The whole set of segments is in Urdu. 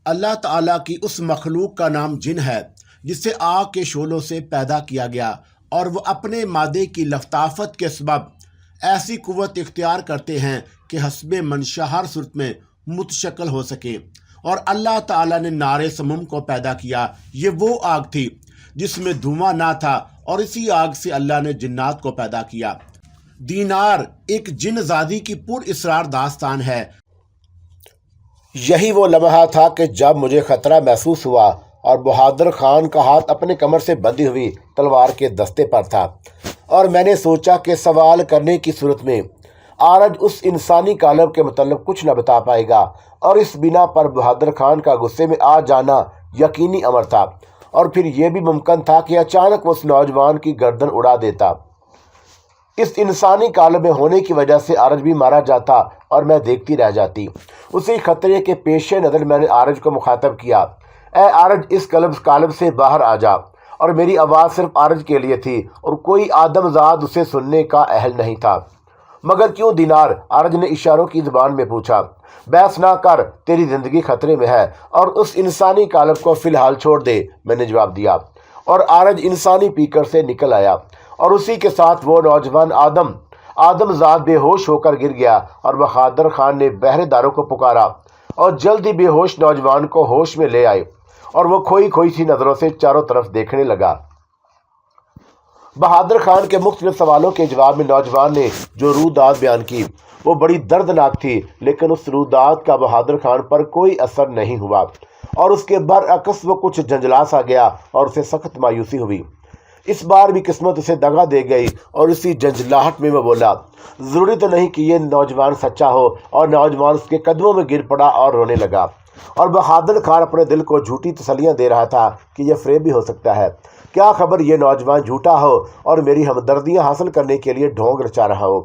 اللہ تعالیٰ کی اس مخلوق کا نام جن ہے جسے آگ کے شعلوں سے پیدا کیا گیا، اور وہ اپنے مادے کی لطافت کے سبب ایسی قوت اختیار کرتے ہیں کہ حسب منشا ہر صورت میں متشکل ہو سکے۔ اور اللہ تعالیٰ نے نار سموم کو پیدا کیا۔ یہ وہ آگ تھی جس میں دھواں نہ تھا، اور اسی آگ سے اللہ نے جنات کو پیدا کیا۔ دینار ایک جن زادی کی پر اسرار داستان ہے۔ یہی وہ لمحہ تھا کہ جب مجھے خطرہ محسوس ہوا اور بہادر خان کا ہاتھ اپنے کمر سے بندھی ہوئی تلوار کے دستے پر تھا، اور میں نے سوچا کہ سوال کرنے کی صورت میں آرج اس انسانی کالب کے متعلق کچھ نہ بتا پائے گا، اور اس بنا پر بہادر خان کا غصے میں آ جانا یقینی امر تھا، اور پھر یہ بھی ممکن تھا کہ اچانک وہ اس نوجوان کی گردن اڑا دیتا۔ اس انسانی کالب میں ہونے کی وجہ سے آرج بھی مارا جاتا اور میں دیکھتی رہ جاتی۔ اسی خطرے کے پیش نظر میں نے آرج کو مخاطب کیا، اے آرج، اس کالب سے باہر آ جا۔ اور میری آواز صرف آرج کے لیے تھی، اور کوئی آدم زاد اسے سننے کا اہل نہیں تھا۔ مگر کیوں دینار؟ آرج نے اشاروں کی زبان میں پوچھا۔ بحث نہ کر، تیری زندگی خطرے میں ہے، اور اس انسانی کالب کو فی الحال چھوڑ دے، میں نے جواب دیا۔ اور آرج انسانی پیکر سے نکل آیا، اور اسی کے ساتھ وہ نوجوان آدم زاد بے ہوش ہو کر گر گیا، اور بہادر خان نے پہرے داروں کو پکارا، اور جلد ہی بے ہوش نوجوان کو ہوش میں لے آئے، اور وہ کھوئی سی نظروں سے چاروں طرف دیکھنے لگا۔ بہادر خان کے مختلف سوالوں کے جواب میں نوجوان نے جو روداد بیان کی وہ بڑی دردناک تھی، لیکن اس روداد کا بہادر خان پر کوئی اثر نہیں ہوا، اور اس کے برعکس وہ کچھ جھنجھلا سا گیا، اور اسے سخت مایوسی ہوئی۔ اس بار بھی قسمت اسے دغا دے گئی، اور اسی جھنجھلاہٹ میں وہ بولا، ضروری تو نہیں کہ یہ نوجوان سچا ہو۔ اور نوجوان اس کے قدموں میں گر پڑا اور رونے لگا، اور بہادر خان اپنے دل کو جھوٹی تسلیاں دے رہا تھا کہ یہ فریب بھی ہو سکتا ہے، کیا خبر یہ نوجوان جھوٹا ہو اور میری ہمدردیاں حاصل کرنے کے لیے ڈھونگ رچا رہا ہو۔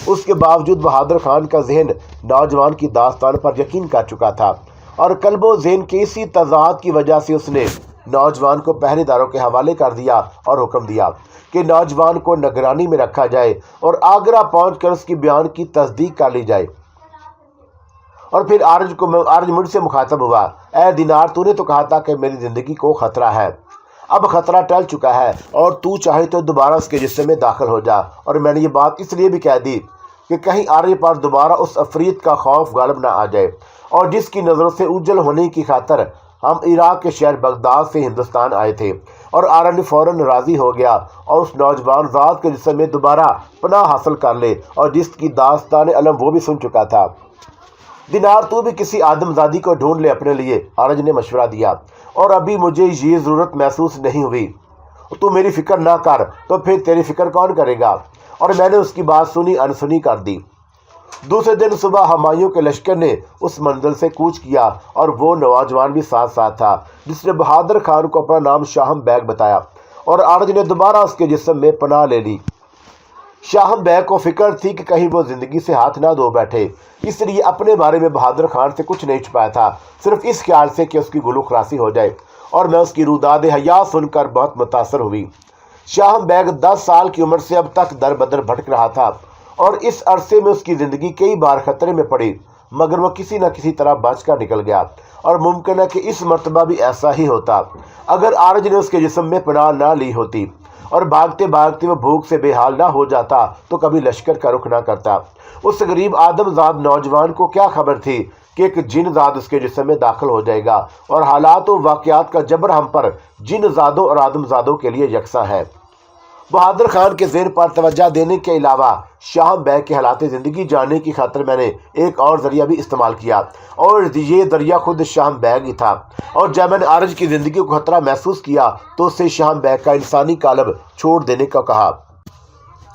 اس کے باوجود بہادر خان کا ذہن نوجوان کی داستان پر یقین کر چکا تھا، اور قلب و ذہن کے اسی تضاد کی وجہ سے اس نے نوجوان کو پہرے داروں کے حوالے کر دیا، اور حکم دیا کہ نوجوان کو نگرانی میں رکھا جائے، اور آگرہ پہنچ کر اس کی بیان کی تصدیق کر لی جائے۔ اور پھر آرج مجھ سے مخاطب ہوا، اے دینار، تو نے تو کہا تھا کہ میری زندگی کو خطرہ ہے، اب خطرہ ٹل چکا ہے، اور تو چاہے تو دوبارہ اس کے جسم میں داخل ہو جا۔ اور میں نے یہ بات اس لیے بھی کہہ دی کہ کہیں آرج پر دوبارہ اس عفریت کا خوف غالب نہ آ جائے، اور جس کی نظروں سے اجل ہونے کی خاطر ہم عراق کے شہر بغداد سے ہندوستان آئے تھے۔ اور آرج فوراً راضی ہو گیا، اور اس نوجوان ذات کے جسم میں دوبارہ پناہ حاصل کر لے، اور جس کی داستان علم وہ بھی سن چکا تھا۔ دینار، تو بھی کسی آدم زادی کو ڈھونڈ لے اپنے لیے، آرج نے مشورہ دیا، اور ابھی مجھے یہ ضرورت محسوس نہیں ہوئی۔ تو میری فکر نہ کر، تو پھر تیری فکر کون کرے گا؟ اور میں نے اس کی بات سنی انسنی کر دی۔ دوسرے دن صبح ہمایوں کے لشکر نے اس منزل سے کوچ کیا، اور وہ نوجوان بھی ساتھ تھا جس نے بہادر خان کو اپنا نام شاہم بیگ بتایا، اور آرج نے دوبارہ اس کے جسم میں پناہ لے لی۔ شاہم بیگ کو فکر تھی کہ کہیں وہ زندگی سے ہاتھ نہ دھو بیٹھے، اس لیے اپنے بارے میں بہادر خان سے کچھ نہیں چھپایا تھا، صرف اس خیال سے کہ اس کی گلو خراسی ہو جائے۔ اور میں اس کی روداد حیات سن کر بہت متاثر ہوئی۔ شاہم بیگ 10 سال کی عمر سے اب تک در بدر بھٹک رہا تھا، اور اس عرصے میں اس کی زندگی کئی بار خطرے میں پڑی، مگر وہ کسی نہ کسی طرح بچ کر نکل گیا، اور ممکن ہے کہ اس مرتبہ بھی ایسا ہی ہوتا اگر آرج نے اس کے جسم میں پناہ نہ لی ہوتی، اور بھاگتے بھاگتے وہ بھوک سے بے حال نہ ہو جاتا تو کبھی لشکر کا رخ نہ کرتا۔ اس غریب آدم زاد نوجوان کو کیا خبر تھی کہ ایک جن زاد اس کے جسم میں داخل ہو جائے گا، اور حالات و واقعات کا جبر ہم پر جن زادوں اور آدم زادوں کے لیے یکساں ہے۔ بہادر خان کے ذہن پر توجہ دینے کے علاوہ شاہم بیگ کے حالات زندگی جاننے کی خاطر میں نے ایک اور ذریعہ بھی استعمال کیا، اور یہ ذریعہ خود شاہم بیگ ہی تھا۔ اور جب میں نے آرج کی زندگی کو خطرہ محسوس کیا تو اس سے شاہم بیگ کا انسانی کالب چھوڑ دینے کو کہا۔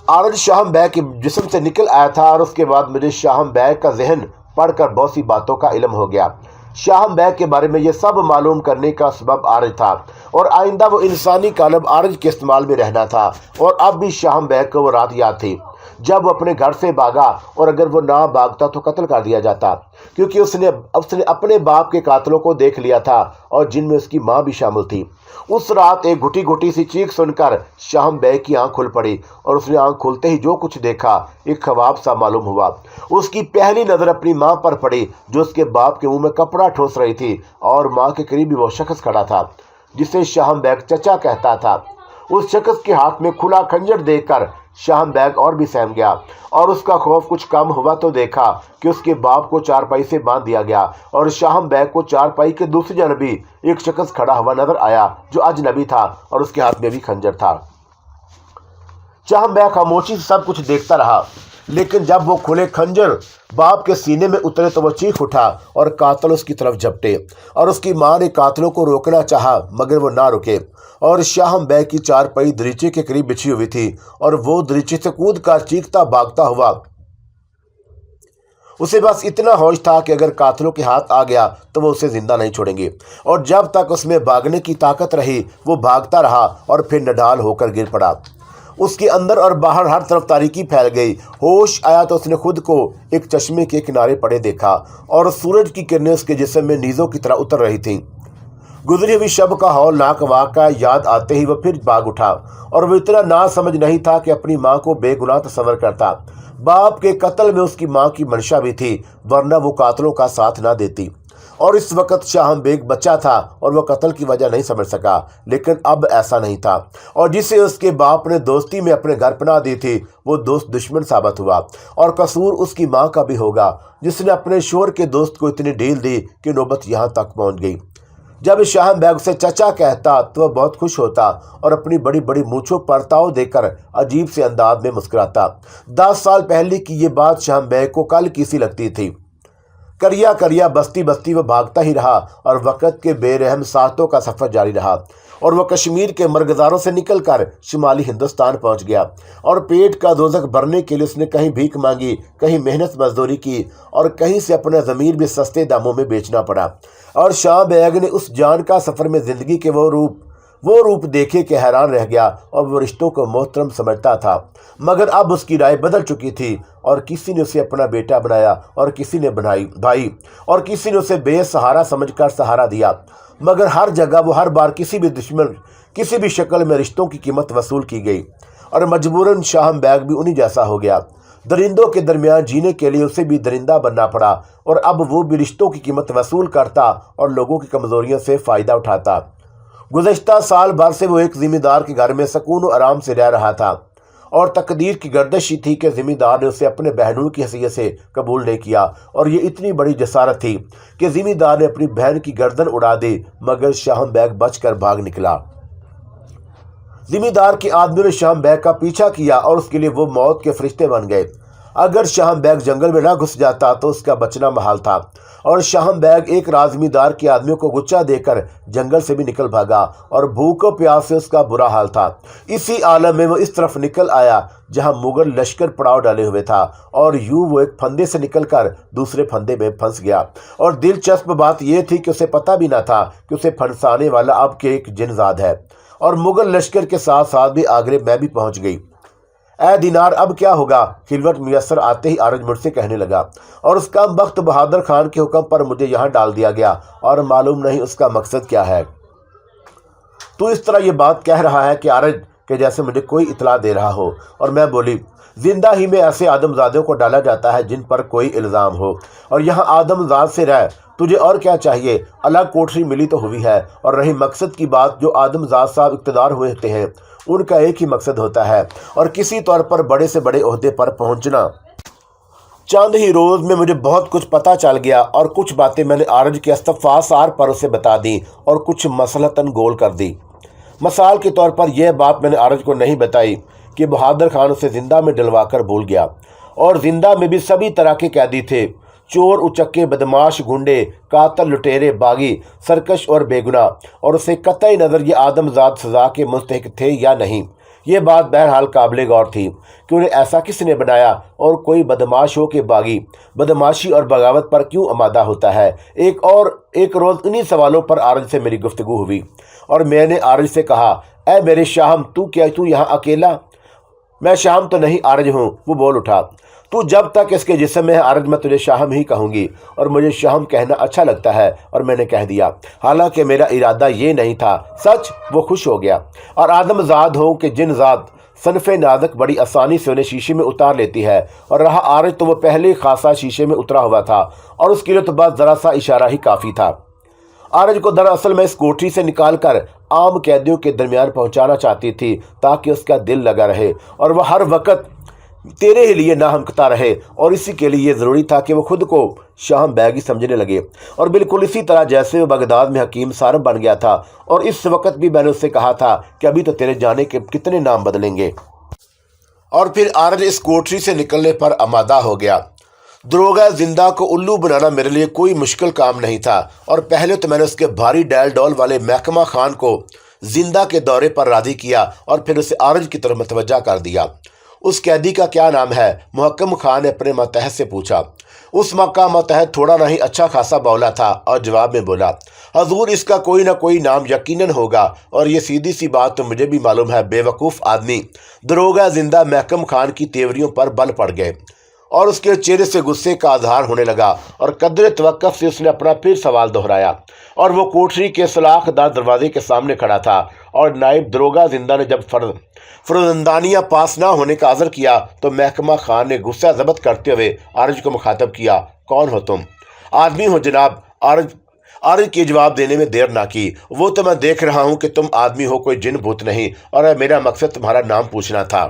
آرج شاہم بیگ کے جسم سے نکل آیا تھا، اور اس کے بعد مجھے شاہم بیگ کا ذہن پڑھ کر بہت سی باتوں کا علم ہو گیا۔ شاہم بیگ کے بارے میں یہ سب معلوم کرنے کا سبب آرج تھا، اور آئندہ وہ انسانی قالب عارج کے استعمال میں رہنا تھا۔ اور اب بھی شاہم بیگ کو وہ رات یاد تھی جب وہ اپنے گھر سے بھاگا، اور اگر وہ نہ بھاگتا تو قتل کر دیا جاتا، کیونکہ اس نے اپنے باپ کے قاتلوں کو دیکھ لیا تھا، اور جن میں اس کی ماں بھی شامل تھی۔ اس رات ایک گھٹی گھٹی سی چیخ سن کر شاہم بیگ کی آنکھ کھل پڑی، اور اس نے آنکھ کھلتے ہی جو کچھ دیکھا ایک خواب سا معلوم ہوا۔ اس کی پہلی نظر اپنی ماں پر پڑی جو اس کے باپ کے منہ میں کپڑا ٹھوس رہی تھی، اور ماں کے قریب بھی وہ شخص کھڑا تھا جسے شاہم بیگ چچا کہتا تھا۔ اس شخص کے ہاتھ میں کھلا خنجر دیکھ کر شاہم بیگ اور بھی سہم گیا، اور اس کا خوف کچھ کم ہوا تو دیکھا کہ اس کے باپ کو چارپائی سے باندھ دیا گیا، اور شاہم بیگ کو چارپائی کے دوسری جانب بھی ایک شخص کھڑا ہوا نظر آیا جو اجنبی تھا، اور اس کے ہاتھ میں بھی خنجر تھا۔ شاہم بیگ خاموشی سے سب کچھ دیکھتا رہا، لیکن جب وہ کھلے خنجر باپ کے سینے میں اترے تو وہ چیخ اٹھا، اور قاتل اس کی طرف جھپٹے، اور اس کی ماں نے قاتلوں کو روکنا چاہا مگر وہ نہ رکے، اور شاہم بیگ کی چارپائی دریچے کے قریب بچھی ہوئی تھی، اور وہ دریچے سے کود کر چیختا بھاگتا ہوا۔ اسے بس اتنا ہوش تھا کہ اگر قاتلوں کے ہاتھ آ گیا تو وہ اسے زندہ نہیں چھوڑیں گے، اور جب تک اس میں بھاگنے کی طاقت رہی وہ بھاگتا رہا، اور پھر نڈال ہو کر گر پڑا۔ اس کے اندر اور باہر ہر طرف تاریکی پھیل گئی۔ ہوش آیا تو اس نے خود کو ایک چشمے کے کنارے پڑے دیکھا، اور سورج کی کرنیں اس کے جسم میں نیزوں کی طرح اتر رہی تھیں۔ گزری ہوئی شب کا ہولناک واقعہ یاد آتے ہی وہ پھر بھاگ اٹھا، اور وہ اتنا نا سمجھ نہیں تھا کہ اپنی ماں کو بے گناہ تصور کرتا۔ باپ کے قتل میں اس کی ماں کی منشا بھی تھی، ورنہ وہ قاتلوں کا ساتھ نہ دیتی۔ اور اس وقت شاہم بیگ بچہ تھا اور وہ قتل کی وجہ نہیں سمجھ سکا، لیکن اب ایسا نہیں تھا، اور جسے اس کے باپ نے دوستی میں اپنے گھر پناہ دی تھی وہ دوست دشمن ثابت ہوا، اور قصور اس کی ماں کا بھی ہوگا جس نے اپنے شوہر کے دوست کو اتنی ڈھیل دی کہ نوبت یہاں تک پہنچ گئی۔ جب شاہم بیگ سے چچا کہتا تو وہ بہت خوش ہوتا، اور اپنی بڑی بڑی مونچھوں پر تاؤ دے کر عجیب سے انداز میں مسکراتا۔ 10 سال پہلے کی یہ بات شاہم بیگ کو کل کی سی لگتی تھی۔ کریا کریا بستی بستی وہ بھاگتا ہی رہا، اور وقت کے بے رحم ساعتوں کا سفر جاری رہا، اور وہ کشمیر کے مرغزاروں سے نکل کر شمالی ہندوستان پہنچ گیا، اور پیٹ کا دوزخ بھرنے کے لیے اس نے کہیں بھیک مانگی، کہیں محنت مزدوری کی، اور کہیں سے اپنا ضمیر بھی سستے داموں میں بیچنا پڑا۔ اور شاہم بیگ نے اس جان کا سفر میں زندگی کے وہ روپ دیکھے کہ حیران رہ گیا، اور وہ رشتوں کو محترم سمجھتا تھا، مگر اب اس کی رائے بدل چکی تھی، اور کسی نے اسے اپنا بیٹا بنایا، اور کسی نے بھائی، اور کسی نے اسے بے سہارا سمجھ کر سہارا دیا، مگر ہر جگہ وہ ہر بار کسی بھی شکل میں رشتوں کی قیمت وصول کی گئی، اور مجبوراً شاہم بیگ بھی انہی جیسا ہو گیا۔ درندوں کے درمیان جینے کے لیے اسے بھی درندہ بننا پڑا، اور اب وہ بھی رشتوں کی قیمت وصول کرتا اور لوگوں کی کمزوریوں سے فائدہ اٹھاتا۔ گزشتہ سال بھر سے وہ ایک ذمہ دار کے گھر میں سکون و آرام سے رہ رہا تھا، اور تقدیر کی گردش ہی تھی کہ ذمہ دار نے اسے اپنے بہنوں کی حیثیت سے قبول نہیں کیا، اور یہ اتنی بڑی جسارت تھی کہ ذمہ دار نے اپنی بہن کی گردن اڑا دی، مگر شاہم بیگ بچ کر بھاگ نکلا۔ ذمہ دار کے آدمی نے شاہم بیگ کا پیچھا کیا، اور اس کے لیے وہ موت کے فرشتے بن گئے۔ اگر شاہم بیگ جنگل میں نہ گھس جاتا تو اس کا بچنا محال تھا، اور شاہم بیگ ایک رات ذمہ دار کے آدمیوں کو گچا دے کر جنگل سے بھی نکل بھاگا، اور بھوک و پیاس سے اس کا برا حال تھا۔ اسی عالم میں وہ اس طرف نکل آیا جہاں مغل لشکر پڑاؤ ڈالے ہوئے تھا، اور یوں وہ ایک پھندے سے نکل کر دوسرے پھندے میں پھنس گیا، اور دلچسپ بات یہ تھی کہ اسے پتہ بھی نہ تھا کہ اسے پھنسانے والا اب کے ایک جن زاد ہے، اور مغل لشکر کے ساتھ ساتھ بھی آگرے میں بھی پہنچ گئی۔ اے دینار اب کیا ہوگا؟ خلوت میسر آتے ہی آرج مجھ سے کہنے لگا، اور اس کم بخت بہادر خان کے حکم پر مجھے یہاں ڈال دیا گیا، اور معلوم نہیں اس کا مقصد کیا ہے۔ تو اس طرح یہ بات کہہ رہا ہے کہ آرج کہ جیسے مجھے کوئی اطلاع دے رہا ہو، اور میں بولی، زندہ ہی میں ایسے آدم زادوں کو ڈالا جاتا ہے جن پر کوئی الزام ہو، اور یہاں آدم زاد سے رہ، تجھے اور کیا چاہیے؟ الگ کوٹری ملی تو ہوئی ہے، اور رہی مقصد کی بات، جو آدم زاد صاحب اقتدار ہوئے ہوتے ہیں ان کا ایک ہی مقصد ہوتا ہے، اور کسی طور پر بڑے سے بڑے عہدے پر پہنچنا۔ چند ہی روز میں مجھے بہت کچھ پتہ چل گیا، اور کچھ باتیں میں نے آرج کے استفسار پر اسے بتا دیں، اور کچھ مصلحتاً گول کر دی۔ مثال کے طور پر یہ بات میں نے آرج کو نہیں بتائی کہ بہادر خان اسے زندہ میں ڈلوا کر بھول گیا، اور زندہ میں بھی سبھی طرح کے قیدی تھے، چور اچکے بدماش گنڈے قاتل لٹیرے باغی سرکش اور بے گناہ، اور اسے قطعی نظر یہ آدم زاد سزا کے مستحق تھے یا نہیں، یہ بات بہرحال قابل غور تھی کہ انہیں ایسا کس نے بنایا اور کوئی بدماش ہو کہ باغی بدماشی اور بغاوت پر کیوں آمادہ ہوتا ہے۔ ایک روز انہی سوالوں پر آرج سے میری گفتگو ہوئی اور میں نے آرج سے کہا، اے میرے شاہم، تو یہاں اکیلا؟ میں شاہم تو نہیں آرج ہوں، وہ بول اٹھا۔ تو جب تک اس کے جسم میں ہے آرج، میں تجھے شاہم ہی کہوں گی، اور مجھے شاہم کہنا اچھا لگتا ہے، اور میں نے کہہ دیا، حالانکہ میرا ارادہ یہ نہیں تھا۔ سچ؟ وہ خوش ہو گیا۔ اور آدم زاد ہو کہ جن ذات صنف نازک بڑی آسانی سے انہیں شیشے میں اتار لیتی ہے، اور رہا آرج تو وہ پہلے خاصا شیشے میں اترا ہوا تھا، اور اس کے لیے تو بس ذرا سا اشارہ ہی کافی تھا۔ آرج کو دراصل میں اس کوٹری سے نکال کر عام قیدیوں کے درمیان پہنچانا چاہتی تھی تاکہ اس کا دل لگا رہے اور وہ ہر وقت تیرے ہی لیے نہ ہمکتا رہے، اور اسی کے لیے یہ ضروری تھا کہ وہ خود کو شاہم بیگی سمجھنے لگے، اور بالکل اسی طرح جیسے وہ بغداد میں حکیم سارم بن گیا تھا، اور اس وقت بھی میں نے اس سے کہا تھا کہ ابھی تو تیرے جانے کے کتنے نام بدلیں گے۔ اور پھر آرج اس کوٹری سے نکلنے پر آمادہ ہو گیا۔ دروغہ زندہ کو الو بنانا میرے لیے کوئی مشکل کام نہیں تھا، اور پہلے تو میں نے اس کے بھاری ڈیل ڈول والے محکمہ خان کو زندہ کے دورے پر راضی کیا، اور پھر اسے آرج کی طرف متوجہ کر دیا۔ اس قیدی کا کیا نام ہے؟ محکم خان نے اپنے ماتحت سے پوچھا۔ اس کا ماتحت تھوڑا نہیں اچھا خاصا بولا تھا، اور جواب میں بولا، حضور اس کا کوئی نہ کوئی نام یقیناً ہوگا، اور یہ سیدھی سی بات تو مجھے بھی معلوم ہے۔ بے وقوف آدمی دروغہ زندہ محکم خان کی تیوریوں پر بل پڑ گئے، اور اس کے چہرے سے غصے کا اظہار ہونے لگا، اور قدر توقف سے اس نے اپنا پھر سوال دہرایا، اور وہ کوٹری کے سلاخ دار دروازے کے سامنے کھڑا تھا، اور نائب دروغہ زندہ نے جب فرزندانیہ پاس نہ ہونے کا عذر کیا تو محکمہ خان نے غصہ ضبط کرتے ہوئے آرج کو مخاطب کیا، کون ہو تم؟ آدمی ہو جناب۔ آرج کے جواب دینے میں دیر نہ کی، وہ تو میں دیکھ رہا ہوں کہ تم آدمی ہو، کوئی جن بھوت نہیں، اور میرا مقصد تمہارا نام پوچھنا تھا۔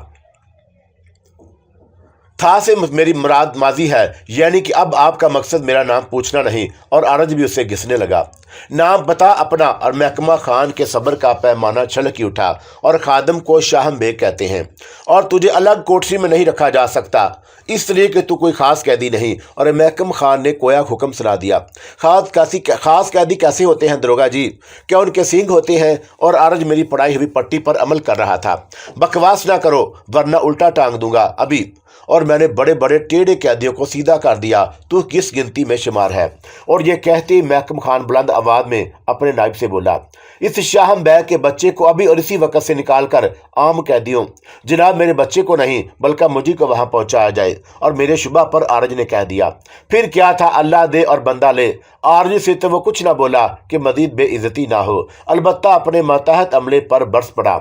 سے میری مراد ماضی ہے، یعنی کہ اب آپ کا مقصد میرا نام پوچھنا نہیں، اور آرج بھی اسے گھسنے لگا۔ نام بتا اپنا، اور محکمہ خان کے صبر کا پیمانہ چھلک ہی اٹھا، اور خادم کو شاہم بیگ کہتے ہیں، اور تجھے الگ کوٹری میں نہیں رکھا جا سکتا، اس لیے کہ تو کوئی خاص قیدی نہیں۔ اور محکم خان نے کویا حکم سنا دیا، خاص قیدی کیسے ہوتے ہیں دروغہ جی؟ کیا ان کے سینگ ہوتے ہیں؟ اور آرج میری پڑائی ہوئی پٹی پر عمل کر رہا تھا۔ بکواس نہ کرو ورنہ الٹا ٹانگ دوں گا ابھی، اور میں نے بڑے بڑے ٹیڑھے قیدیوں کو سیدھا کر دیا، تو کس گنتی میں شمار ہے؟ اور یہ کہتے محکم خان بلند آواز میں اپنے نائب سے بولا، اس شاہم بیگ کے بچے کو ابھی اور اسی وقت سے نکال کر عام قیدیوں، جناب میرے بچے کو نہیں بلکہ مجھے کو وہاں پہنچایا جائے۔ اور میرے شبہ پر آرج نے کہہ دیا، پھر کیا تھا، اللہ دے اور بندہ لے۔ آرج سے تو وہ کچھ نہ بولا کہ مزید بے عزتی نہ ہو، البتہ اپنے ماتحت عملے پر برس پڑا۔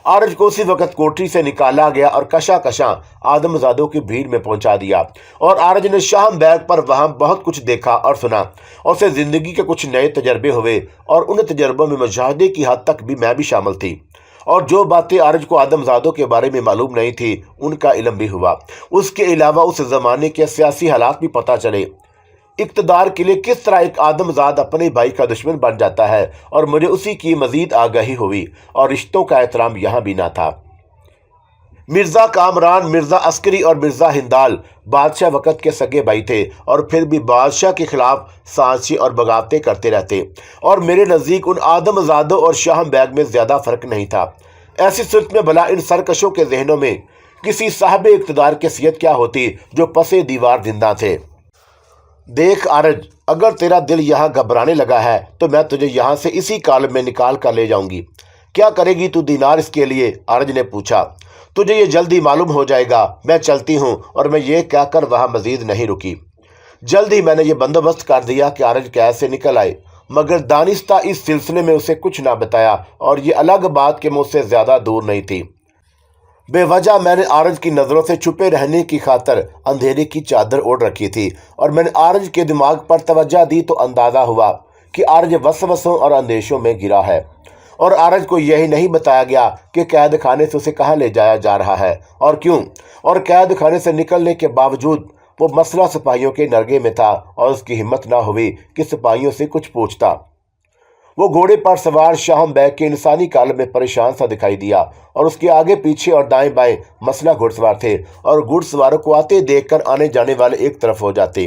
آرج کو اسی وقت کوٹری سے نکالا گیا اور کشاں آدم زادوں کی بھیڑ میں پہنچا دیا، اور آرج نے شاہم بیگ پر وہاں بہت کچھ دیکھا اور سنا، اور اسے زندگی کے کچھ نئے تجربے ہوئے، اور ان تجربوں میں مشاہدے کی حد تک بھی میں بھی شامل تھی، اور جو باتیں آرج کو آدم زادوں کے بارے میں معلوم نہیں تھی ان کا علم بھی ہوا۔ اس کے علاوہ اس زمانے کے سیاسی حالات بھی پتہ چلے، اقتدار کے لیے کس طرح ایک آدم زاد اپنے بھائی کا دشمن بن جاتا ہے، اور مجھے اسی کی مزید آگاہی ہوئی، اور رشتوں کا احترام یہاں بھی نہ تھا۔ مرزا کامران، مرزا عسکری اور مرزا ہندال بادشاہ وقت کے سگے بھائی تھے، اور پھر بھی بادشاہ کے خلاف سازشیں اور بغاوتیں کرتے رہتے، اور میرے نزدیک ان آدم زادوں اور شاہم بیگ میں زیادہ فرق نہیں تھا۔ ایسی صورت میں بھلا ان سرکشوں کے ذہنوں میں کسی صاحب اقتدار کی حیثیت کیا ہوتی جو پسے دیوار زندہ تھے؟ دیکھ آرج، اگر تیرا دل یہاں گھبرانے لگا ہے تو میں تجھے یہاں سے اسی کالم میں نکال کر لے جاؤں گی۔ کیا کرے گی تو دینار اس کے لیے؟ آرج نے پوچھا۔ تجھے یہ جلدی معلوم ہو جائے گا، میں چلتی ہوں۔ اور میں یہ کہہ کر وہاں مزید نہیں رکی۔ جلد ہی میں نے یہ بندوبست کر دیا کہ آرج قید سے نکل آئے، مگر دانستہ اس سلسلے میں اسے کچھ نہ بتایا، اور یہ الگ بات کہ میں اس سے زیادہ دور نہیں تھی۔ بے وجہ میں نے آرج کی نظروں سے چھپے رہنے کی خاطر اندھیرے کی چادر اوڑھ رکھی تھی، اور میں نے آرج کے دماغ پر توجہ دی تو اندازہ ہوا کہ آرج وسوسوں اور اندیشوں میں گرا ہے، اور آرج کو یہی نہیں بتایا گیا کہ قید خانے سے اسے کہاں لے جایا جا رہا ہے اور کیوں، اور قید خانے سے نکلنے کے باوجود وہ مسئلہ سپاہیوں کے نرگے میں تھا، اور اس کی ہمت نہ ہوئی کہ سپاہیوں سے کچھ پوچھتا۔ وہ گھوڑے پر سوار شاہم بیگ کے انسانی کالم میں پریشان سا دکھائی دیا، اور اس کے آگے پیچھے اور دائیں بائیں مسلح گھڑ سوار تھے، اور گھڑ سواروں کو آتے دیکھ کر آنے جانے والے ایک طرف ہو جاتے۔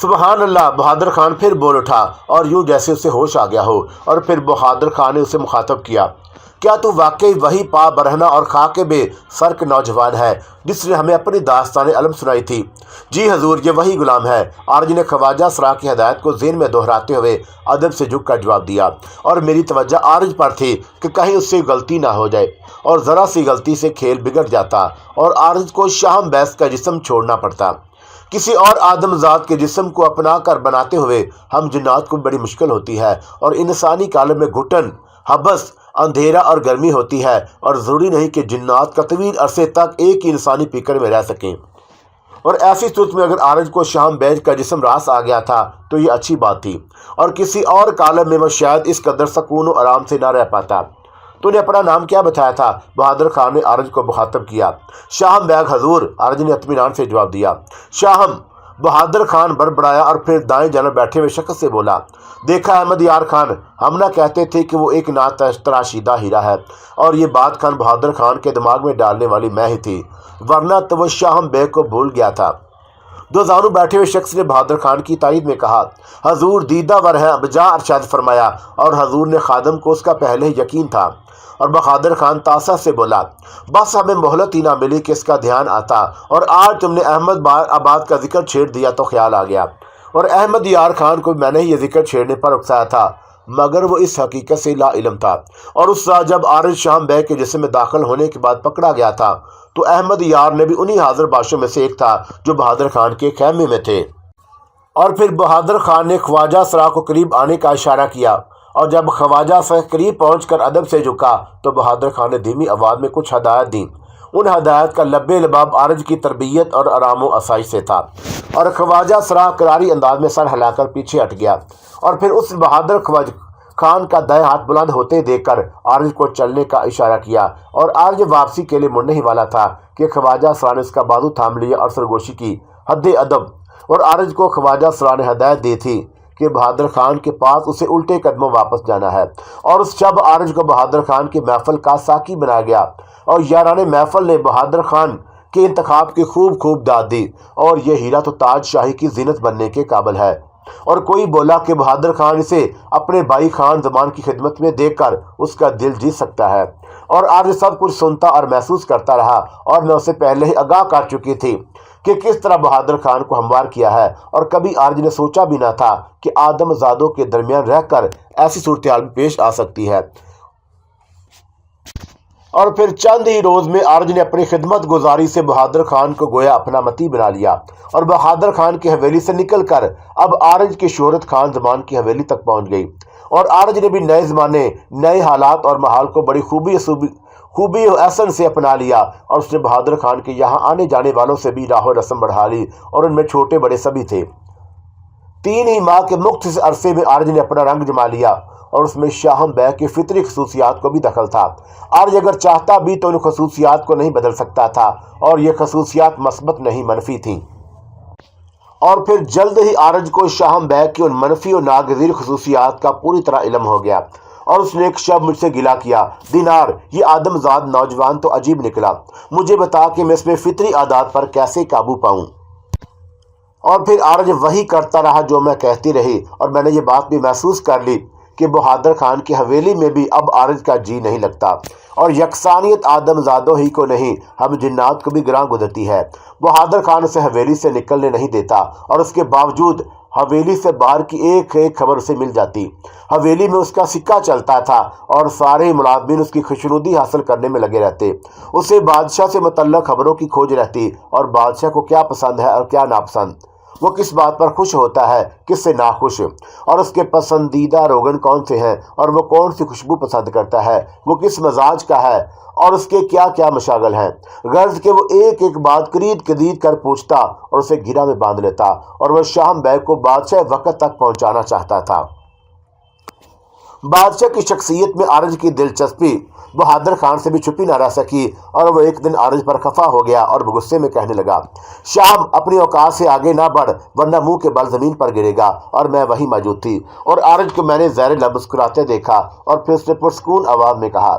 سبحان اللہ، بہادر خان پھر بول اٹھا اور یوں جیسے اسے ہوش آ گیا ہو، اور پھر بہادر خان نے اسے مخاطب کیا، کیا تو واقعی وہی پا برہنہ اور خاک بے فرق نوجوان ہے جس نے ہمیں اپنی داستان علم سنائی تھی؟ جی حضور، یہ وہی غلام ہے، آرج نے خواجہ سرا کی ہدایت کو ذہن میں دہراتے ہوئے ادب سے جھک کر جواب دیا، اور میری توجہ آرج پر تھی کہ کہیں اس سے غلطی نہ ہو جائے، اور ذرا سی غلطی سے کھیل بگڑ جاتا اور آرج کو شاہم بیس کا جسم چھوڑنا پڑتا۔ کسی اور آدم ذات کے جسم کو اپنا کر بناتے ہوئے ہم جنات کو بڑی مشکل ہوتی ہے، اور انسانی کالم میں گھٹن، حبس، اندھیرا اور گرمی ہوتی ہے، اور ضروری نہیں کہ جنات کا طویل عرصے تک ایک ہی انسانی پیکر میں رہ سکیں، اور ایسی صورت میں اگر آرج کو شاہم بیج کا جسم راس آ گیا تھا تو یہ اچھی بات تھی، اور کسی اور کالم میں وہ شاید اس قدر سکون و آرام سے نہ رہ پاتا۔ تو نے اپنا نام کیا بتایا تھا؟ بہادر خان نے آرج کو مخاطب کیا۔ شاہم بیگ حضور، آرج نے اطمینان سے جواب دیا۔ شاہم، بہادر خان بڑبڑایا اور پھر دائیں جانب بیٹھے ہوئے شخص سے بولا، دیکھا احمد یار خان، ہم نہ کہتے تھے کہ وہ ایک تراشیدہ ہیرا ہے، اور یہ بات خان بہادر خان کے دماغ میں ڈالنے والی میں ہی تھی، ورنہ تو وہ شاہم بیگ کو بھول گیا تھا۔ دو زانو بیٹھے ہوئے شخص نے بہادر خان کی تائید میں کہا، حضور دیدہ ور ہے، بجا ارشاد فرمایا، اور حضور نے خادم کو اس کا پہلے ہی یقین تھا۔ اور بہادر خان تاسا سے بولا، بس ہمیں مہلت ہی نہ ملی کہ اس کا دھیان آتا، اور آج تم نے احمد آباد کا ذکر چھیڑ دیا تو خیال آ گیا، اور احمد یار خان کو میں نے یہ ذکر چھیڑنے پر اکسایا تھا، مگر وہ اس حقیقت سے لا علم تھا، اور اس رات جب آرج شاہم بیگ کے جسم میں داخل ہونے کے بعد پکڑا گیا تھا تو احمد یار نے بھی انہی حاضر باشوں میں سے ایک تھا جو بہادر خان کے خیمے میں تھے۔ اور پھر بہادر خان نے خواجہ سرا کو قریب آنے کا اشارہ کیا، اور جب خواجہ سرا قریب پہنچ کر ادب سے جھکا تو بہادر خان نے دھیمی آواز میں کچھ ہدایت دیں۔ ان ہدایت کا لبے لباب آرج کی تربیت اور آرام و آسائش سے تھا، اور خواجہ سرا کراری انداز میں سر ہلا کر پیچھے ہٹ گیا، اور پھر اس بہادر خان کا دائیں ہاتھ بلند ہوتے دیکھ کر آرج کو چلنے کا اشارہ کیا، اور آرج واپسی کے لیے مڑنے ہی والا تھا کہ خواجہ سرا نے اس کا بازو تھام لیا اور سرگوشی کی، حد ادب۔ اور آرج کو خواجہ سرا نے ہدایت دی تھی کہ بہادر خان کے پاس اسے الٹے قدموں واپس جانا ہے، اور اس شب آرج کو بہادر خان کی محفل کا ساقی بنایا گیا، اور یاران محفل نے بہادر خان کے انتخاب کی خوب داد دی، اور یہ ہیرا تو تاج شاہی کی زینت بننے کے قابل ہے۔ اور کوئی بولا کہ بہادر خان اسے اپنے بھائی خان زمان کی خدمت میں دیکھ کر اس کا دل جیت سکتا ہے، اور آرج سب کچھ سنتا اور محسوس کرتا رہا، اور میں اسے پہلے ہی آگاہ کر چکی تھی کہ کس طرح بہادر خان کو ہموار کیا ہے، اور کبھی آرج نے سوچا بھی نہ تھا کہ آدم زادوں کے درمیان رہ کر ایسی صورتحال بھی پیش آ سکتی ہے۔ اور پھر چند ہی روز میں آرج نے اپنی خدمت گزاری سے بہادر خان کو گویا اپنا متی بنا لیا، اور بہادر خان کی حویلی سے نکل کر اب آرج کی شہرت خان زمان کی حویلی تک پہنچ گئی، اور آرج نے بھی نئے زمانے، نئے حالات اور ماحول کو بڑی خوبی و احسن سے اپنا لیا، اور اس نے بہادر خان کے یہاں آنے جانے والوں سے بھی راہ و رسم بڑھا لی، اور ان میں چھوٹے بڑے سبھی تھے۔ 3 ہی ماہ کے مختصر عرصے میں آرج نے اپنا رنگ جما لیا، اور اس میں شاہم بیگ کی فطری خصوصیات کو بھی دخل تھا۔ آرج اگر چاہتا بھی تو ان خصوصیات کو نہیں بدل سکتا تھا، اور یہ خصوصیات مثبت نہیں منفی تھیں۔ اور پھر جلد ہی آرج کو شاہم بیگ کی ان منفی و ناگزیر خصوصیات کا پوری طرح علم ہو گیا، اور اس نے ایک شب مجھ سے گلا کیا، دینار، یہ آدم زاد نوجوان تو عجیب نکلا، مجھے بتا کہ میں اس میں فطری عادات پر کیسے قابو پاؤں۔ اور پھر آرج وہی کرتا رہا جو میں کہتی رہی، اور میں نے یہ بات بھی محسوس کر لی کہ بہادر خان کی حویلی میں بھی اب آرج کا جی نہیں لگتا، اور یکسانیت آدم زادوں ہی کو نہیں، ہم جنات کو بھی گراں گزرتی ہے۔ بہادر خان اسے حویلی سے نکلنے نہیں دیتا، اور اس کے باوجود حویلی سے باہر کی ایک خبر اسے مل جاتی۔ حویلی میں اس کا سکہ چلتا تھا، اور سارے ملازمین اس کی خوشنودی حاصل کرنے میں لگے رہتے، اسے بادشاہ سے متعلق خبروں کی کھوج رہتی، اور بادشاہ کو کیا پسند ہے اور کیا ناپسند، وہ کس بات پر خوش ہوتا ہے، کس سے ناخوش، اور اس کے پسندیدہ روغن کون سے ہیں، اور وہ کون سی خوشبو پسند کرتا ہے، وہ کس مزاج کا ہے، اور اس کے کیا کیا مشاغل ہیں، غرض کہ وہ ایک ایک بات قرید کر پوچھتا اور اسے گھیرا میں باندھ لیتا، اور وہ شاہم بیگ کو بادشاہ وقت تک پہنچانا چاہتا تھا۔ بادشاہ کی شخصیت میں آرج کی دلچسپی بہادر خان سے بھی چھپی نہ رہ سکی، اور وہ ایک دن آرج پر خفا ہو گیا اور غصے میں کہنے لگا، شام، اپنی اوقات سے آگے نہ بڑھ ورنہ منہ کے بل زمین پر گرے گا۔ اور میں وہیں موجود تھی، اور آرج کو میں نے زیر لب مسکراتے دیکھا، اور پھر اس نے پرسکون آواز میں کہا،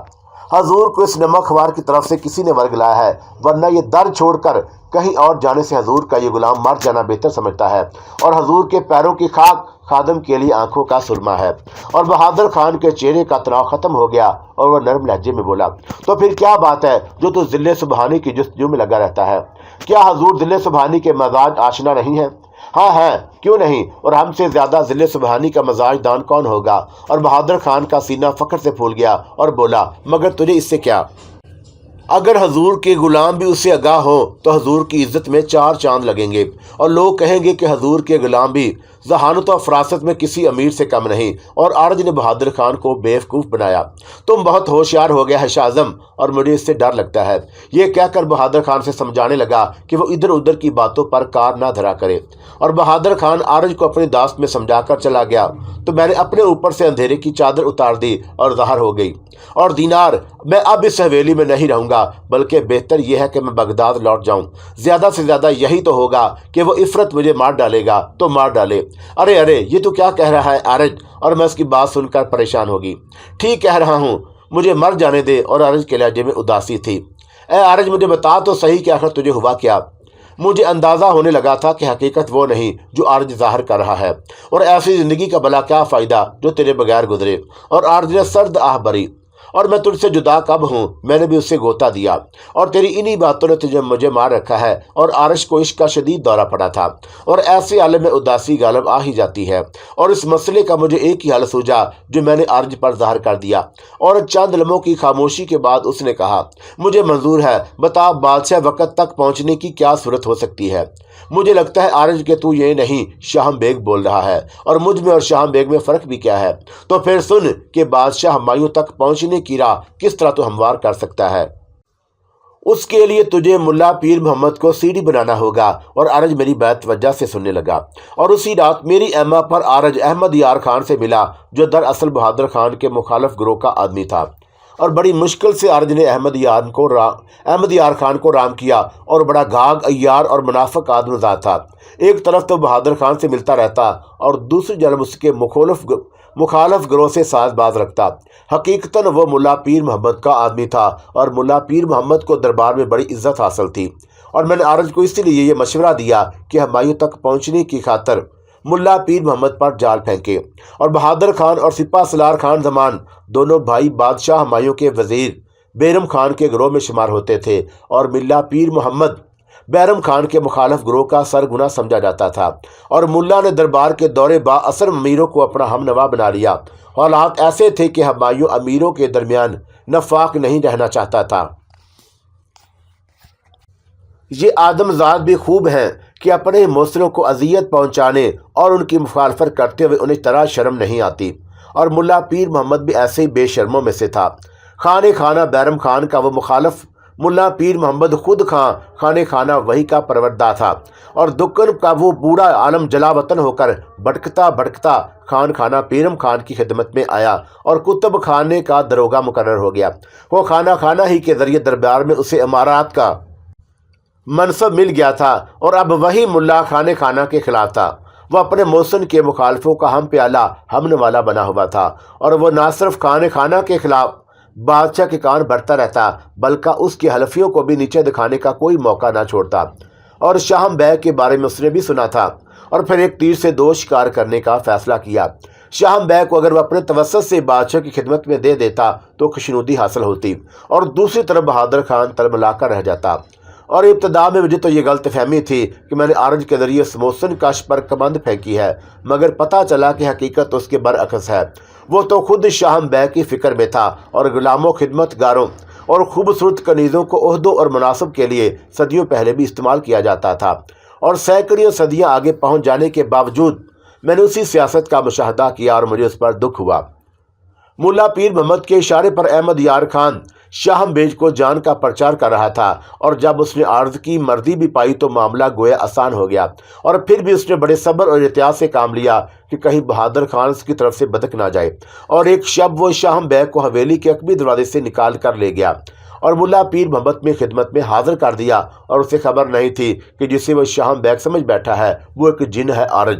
حضور کو اس نمک خوار کی طرف سے کسی نے ورگلایا ہے، ورنہ یہ در چھوڑ کر کہیں اور جانے سے حضور کا یہ غلام مر جانا بہتر سمجھتا ہے، اور حضور کے پیروں کی خاک خادم کے لیے آنکھوں کا سرما ہے۔ اور بہادر خان کے چہرے کا تناؤ ختم ہو گیا اور وہ نرم لہجے میں بولا، تو پھر کیا بات ہے جو تو ذل سبحانی کی جستجو میں لگا رہتا ہے؟ کیا حضور ذل سبحانی کے مزاج آشنا نہیں ہے؟ ہاں ہے، کیوں نہیں، اور ہم سے زیادہ ذل سبحانی کا مزاج دان کون ہوگا؟ اور بہادر خان کا سینہ فخر سے پھول گیا اور بولا، مگر تجھے اس سے کیا؟ اگر حضور کے غلام بھی اس سے آگاہ ہو تو حضور کی عزت میں 4 چاند لگیں گے، اور لوگ کہیں گے کہ حضور کے غلام بھی ذہانت و فراست میں کسی امیر سے کم نہیں۔ اور عارج نے بہادر خان کو بیوقوف بنایا۔ تم بہت ہوشیار ہو گیا ہے شاہ اعظم، اور مجھے اس سے ڈر لگتا ہے۔ یہ کہہ کر بہادر خان سے سمجھانے لگا کہ وہ ادھر ادھر کی باتوں پر کار نہ دھرا کرے، اور بہادر خان عارج کو اپنی داست میں سمجھا کر چلا گیا تو میں نے اپنے اوپر سے اندھیرے کی چادر اتار دی اور ظاہر ہو گئی۔ اور دینار، میں اب اس حویلی میں نہیں رہوں گا، بلکہ بہتر یہ ہے کہ میں بغداد لوٹ جاؤں۔ زیادہ سے زیادہ یہی تو ہوگا کہ وہ عفرت مجھے مار ڈالے گا تو مار ڈالے۔ ارے یہ تو کیا کہہ رہا ہے عارج؟ اور میں اس کی بات سن کر پریشان ہوگی۔ ٹھیک کہہ رہا ہوں، مجھے مر جانے دے۔ اور عارج کے لہجے میں اداسی تھی۔ اے عارج، مجھے بتا تو صحیح کہ آخر تجھے ہوا کیا؟ مجھے اندازہ ہونے لگا تھا کہ حقیقت وہ نہیں جو عارج ظاہر کر رہا ہے، اور ایسی زندگی کا بھلا کیا فائدہ جو تیرے بغیر گزرے۔ اور عارج نے سرد آہ بھری، اور میں تجھ سے جدا کب ہوں؟ میں نے بھی اسے گوتا دیا، اور تیری انہی باتوں نے مجھے مار رکھا ہے۔ اور عارج کو عشق کا شدید دورہ پڑا تھا، اور ایسے عالم میں اداسی غالب آ ہی جاتی ہے، اور اس مسئلے کا مجھے ایک ہی حل سوجا جو میں نے عارج پر ظاہر کر دیا۔ اور چند لمحوں کی خاموشی کے بعد اس نے کہا، مجھے منظور ہے، بتا بادشاہ وقت تک پہنچنے کی کیا صورت ہو سکتی ہے؟ مجھے لگتا ہے عارج کہ تو یہ نہیں شاہم بیگ بول رہا ہے، اور مجھ میں اور شاہم بیگ میں فرق بھی کیا ہے؟ تو پھر سن کہ بادشاہ ہمایوں تک پہنچنے کی راہ کس طرح تو ہموار کر سکتا ہے۔ اس کے لیے تجھے ملا پیر محمد کو سیڑھی بنانا ہوگا۔ اور عارج میری بات توجہ سے سننے لگا، اور اسی رات میری ایما پر عارج احمد یار خان سے ملا، جو دراصل بہادر خان کے مخالف گروہ کا آدمی تھا۔ اور بڑی مشکل سے عارج نے احمد یار خان کو رام کیا، اور بڑا گھاگ، عیار اور منافق آدمی ذات تھا۔ ایک طرف تو بہادر خان سے ملتا رہتا، اور دوسری جانب اس کے مخالف گروہ سے ساز باز رکھتا۔ حقیقتاً وہ ملا پیر محمد کا آدمی تھا، اور ملا پیر محمد کو دربار میں بڑی عزت حاصل تھی۔ اور میں نے عارج کو اس لیے یہ مشورہ دیا کہ ہمایوں تک پہنچنے کی خاطر ملا پیر محمد پر جال پھینکے۔ اور بہادر خان اور سپہ سالار خان زمان دونوں بھائی بادشاہ ہمایوں کے وزیر بیرم خان کے گروہ میں شمار ہوتے تھے، اور ملا پیر محمد بیرم خان کے مخالف گروہ کا سرغنہ سمجھا جاتا تھا۔ اور ملا نے دربار کے دورے با اثر امیروں کو اپنا ہم نوا بنا لیا۔ حالات ایسے تھے کہ ہمایوں امیروں کے درمیان نفاق نہیں رہنا چاہتا تھا۔ یہ آدم ذات بھی خوب ہیں کہ اپنے موثروں کو اذیت پہنچانے اور ان کی مخالفت کرتے ہوئے انہیں طرح شرم نہیں آتی، اور ملا پیر محمد بھی ایسے ہی بے شرموں میں سے تھا۔ خانہ بیرم خان کا وہ مخالف ملا پیر محمد خود خانہ وہی کا پروردہ تھا، اور دکن کا وہ بوڑھا عالم جلا وطن ہو کر بھٹکتا خانہ بیرم خان کی خدمت میں آیا، اور کتب خانے کا دروگہ مقرر ہو گیا۔ وہ خانہ ہی کے ذریعے دربار میں اسے امارات کا منصب مل گیا تھا، اور اب وہی ملا خانہ کے خلاف تھا۔ وہ اپنے موسن کے مخالفوں کا ہم پیالہ ہم نوالا بنا ہوا تھا، اور وہ نہ صرف خانہ کے خلاف بادشاہ کے کان بھرتا رہتا، بلکہ اس کے حلفیوں کو بھی نیچے دکھانے کا کوئی موقع نہ چھوڑتا۔ اور شاہم بیگ کے بارے میں اس نے بھی سنا تھا، اور پھر ایک تیر سے 2 شکار کرنے کا فیصلہ کیا۔ شاہم بیگ کو اگر وہ اپنے توسط سے بادشاہ کی خدمت میں دے دیتا تو خوشنودی حاصل ہوتی، اور دوسری طرف بہادر خان تلملا کر رہ جاتا۔ اور ابتدا میں مجھے تو یہ غلط فہمی تھی کہ میں نے عارج کے ذریعے موسن کش پر کمند پھینکی ہے، مگر پتہ چلا کہ حقیقت اس کے برعکس ہے۔ وہ تو خود شاہم بیگ کی فکر میں تھا، اور غلاموں، خدمت گاروں اور خوبصورت کنیزوں کو عہدوں اور مناصب کے لیے صدیوں پہلے بھی استعمال کیا جاتا تھا، اور سینکڑوں صدیاں آگے پہنچ جانے کے باوجود میں نے اسی سیاست کا مشاہدہ کیا، اور مجھے اس پر دکھ ہوا۔ ملا پیر محمد کے اشارے پر احمد یار خان شاہم بیگ کو جان کا پرچار کر رہا تھا، اور جب اس نے عارض کی مرضی بھی پائی تو معاملہ گویا آسان ہو گیا۔ اور پھر بھی اس نے بڑے صبر اور احتیاط سے کام لیا کہ کہیں بہادر خان اس کی طرف سے بدک نہ جائے۔ اور ایک شب وہ شاہم بیگ کو حویلی کے عقبی دروازے سے نکال کر لے گیا، اور ملا پیر محمد میں خدمت میں حاضر کر دیا، اور اسے خبر نہیں تھی کہ جسے وہ شاہم بیگ سمجھ بیٹھا ہے وہ ایک جن ہے عارج۔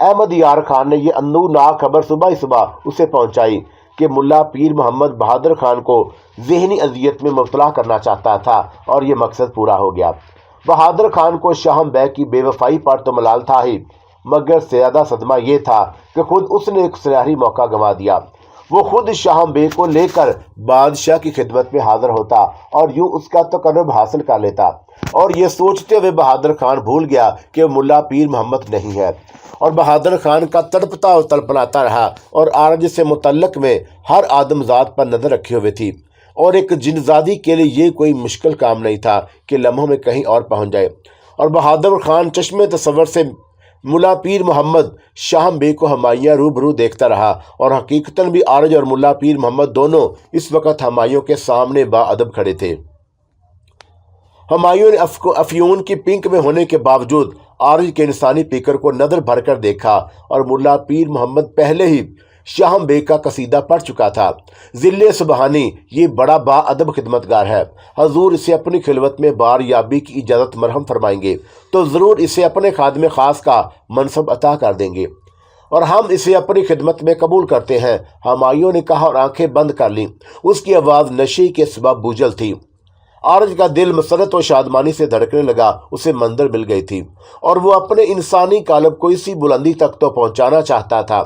احمد یار خان نے یہ اندوناک خبر صبح ہی صبح اسے پہنچائی کہ ملا پیر محمد بہادر خان کو ذہنی اذیت میں مبتلا کرنا چاہتا تھا، اور یہ مقصد پورا ہو گیا۔ بہادر خان کو شاہم بیگ کی بے وفائی پر تو ملال تھا ہی، مگر زیادہ صدمہ یہ تھا کہ خود اس نے ایک سنہری موقع گنوا دیا۔ وہ خود شاہم بیگ کو لے کر بادشاہ کی خدمت میں حاضر ہوتا اور یوں اس کا تقرب حاصل کر لیتا، اور یہ سوچتے ہوئے بہادر خان بھول گیا کہ وہ ملا پیر محمد نہیں ہے، اور بہادر خان کا تڑپتا اور تڑپڑاتا رہا، اور آرج سے متعلق میں ہر آدم ذات پر نظر رکھے ہوئے تھی، اور ایک جنزادی کے لیے یہ کوئی مشکل کام نہیں تھا کہ لمحوں میں کہیں اور پہنچ جائے۔ اور بہادر خان چشم تصور سے ملا پیر محمد شاہم بیگ کو ہمایوں روبرو دیکھتا رہا، اور حقیقتاً بھی آرج اور ملا پیر محمد دونوں اس وقت ہمایوں کے سامنے با ادب کھڑے تھے۔ ہمایوں نے افیون کی پنک میں ہونے کے باوجود آرج کے انسانی فکر کو نظر بھر کر دیکھا، اور ملا پیر محمد پہلے ہی شاہم بیگ کا قصیدہ پڑھ چکا تھا۔ ذل سبحانی یہ بڑا با ادب خدمتگار ہے، حضور اسے اپنی خلوت میں بار یابی کی اجازت مرہم فرمائیں گے تو ضرور اسے اپنے خادم خاص کا منصب عطا کر دیں گے، اور ہم اسے اپنی خدمت میں قبول کرتے ہیں۔ ہمایوں نے کہا اور آنکھیں بند کر لیں۔ اس کی آواز نشے کے سبب بوجھل تھی۔ آرج کا دل مسرت و شادمانی سے دھڑکنے لگا، اسے منظر مل گئی تھی، اور وہ اپنے انسانی قالب کو اسی بلندی تک تو پہنچانا چاہتا تھا۔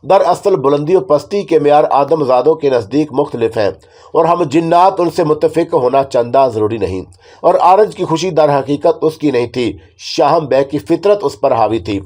دراصل بلندی و پستی کے معیار آدم زادوں کے نزدیک مختلف ہیں، اور ہم جنات ان سے متفق ہونا چندہ ضروری نہیں، اور آرج کی خوشی در حقیقت اس کی نہیں تھی، شاہم بیگ کی فطرت اس پر حاوی تھی۔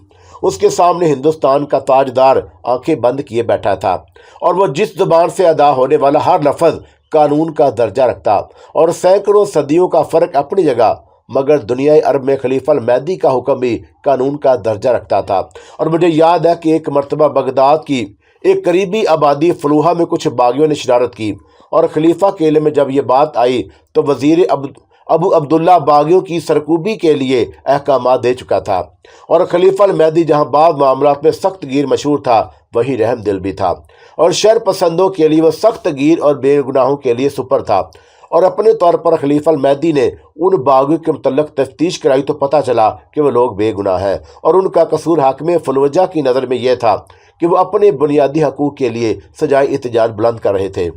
اس کے سامنے ہندوستان کا تاجدار آنکھیں بند کیے بیٹھا تھا، اور وہ جس زبان سے ادا ہونے والا ہر لفظ قانون کا درجہ رکھتا، اور سینکڑوں صدیوں کا فرق اپنی جگہ، مگر دنیا عرب میں خلیفہ المہدی کا حکم بھی قانون کا درجہ رکھتا تھا۔ اور مجھے یاد ہے کہ ایک مرتبہ بغداد کی ایک قریبی آبادی فلوحہ میں کچھ باغیوں نے شرارت کی، اور خلیفہ کے علم میں جب یہ بات آئی تو وزیر ابو عبداللہ باغیوں کی سرکوبی کے لیے احکامات دے چکا تھا، اور خلیفہ المہدی جہاں بعض معاملات میں سخت گیر مشہور تھا، وہی رحم دل بھی تھا، اور شر پسندوں کے لیے وہ سخت گیر اور بے گناہوں کے لیے سپر تھا۔ اور اپنے طور پر خلیفہ المہدی نے ان باغیوں کے متعلق تفتیش کرائی تو پتہ چلا کہ وہ لوگ بے گناہ ہیں، اور ان کا قصور حاکم فلوجہ کی نظر میں یہ تھا کہ وہ اپنے بنیادی حقوق کے لیے سجائے احتجاج بلند کر رہے تھے۔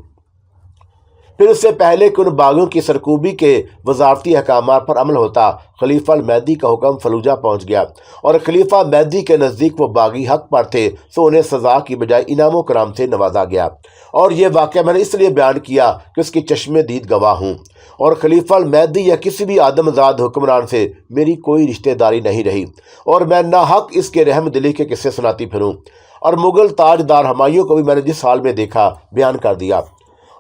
پھر اس سے پہلے کہ ان باغیوں کی سرکوبی کے وزارتی احکامات پر عمل ہوتا، خلیفہ المہدی کا حکم فلوجہ پہنچ گیا، اور خلیفہ مہدی کے نزدیک وہ باغی حق پر تھے، سو انہیں سزا کی بجائے انعام و کرام سے نوازا گیا۔ اور یہ واقعہ میں نے اس لیے بیان کیا کہ اس کی چشم دید گواہ ہوں، اور خلیفہ المہدی یا کسی بھی آدم زاد حکمران سے میری کوئی رشتہ داری نہیں رہی، اور میں ناحق اس کے رحم دلی کے قصے سناتی پھروں۔ اور مغل تاجدار ہمایوں کو بھی میں نے جس حال میں دیکھا بیان کر دیا،